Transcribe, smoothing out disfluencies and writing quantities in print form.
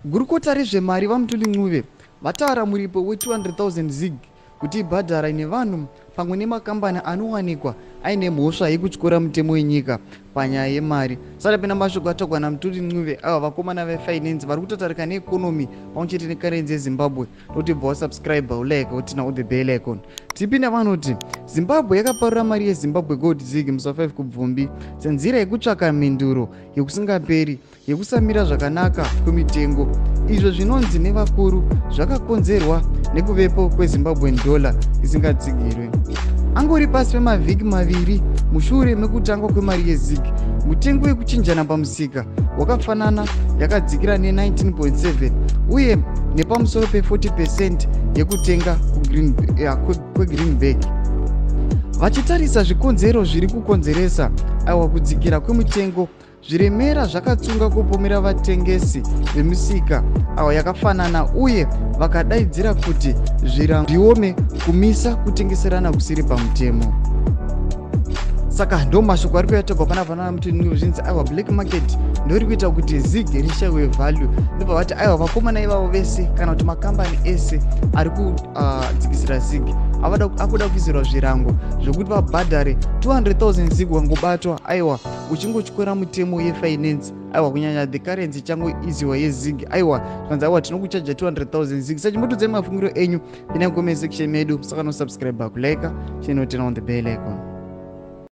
Gurukota rezvemari vaMutuli Ncube vataura muripo we200,000 zig kuti ibhadhara nevanhu pamwe nemakambani anowanikwa aine mhosva yekutyora mutemo wenyika panyaya yemari. Saka pena mashoko ataurwa naMutuli Ncube ava vakomana vefinance vari kutotarika neekonomi pamwechete nekarenzi yeZimbabwe. Notibva wasubscribe ulike utina all the bell icon. Tipinda vanoti Zimbabwe yakaparura mari yeZimbabwe gold zig musi 5 kubvumbi senzira yekutsvaka mhinduro yekusingaperi yekusamira zvakanaka kwemitengo. Izvo zvinonzi nevakuru zvakakonzerwa nekuvepo kweZimbabwean dollar isingadzigirwe. Angori pasi pemavhiki maviri mushure mekutangwa kwemari yezig, mutengo wekuchinjana pamusika wakafanana yakadzikira ne19.7 uye nepamusoro pe40% yekutenga kweGreenback. Vachitarisa zvikonzero zviri kukonzeresa aiwa kudzikira kwemutengo, zviremera zvakatsunga kupomera vatengesi vemusika ava yakafanana uye vakadaidzira kuti zviome kumisa kutengeserana kusiri pamutemo. Saka ndo mashoko ari kuyategwa panapa naMutuli Ncube zvinzi aiwa black market ndori kuita kuti zig rishayiwe value. Ndobva vati aiwa vakomana ivavo vese kana kuti makambani ese ari kudzikisira zig akuda kuisirwa zvirango zvokuti vabhadhare 200,000 zig wangobatwa aiwa uchingotyora mutemo yefinance aiwa kunyanya the currency changoiziwa yezig aiwa zvanzi aiwa tinokuchaja 200,000 zig. Sachimbotudzai mafungiro enyu pinai comment section medu. Saka no subscribe kulike chinotena on the bell icon.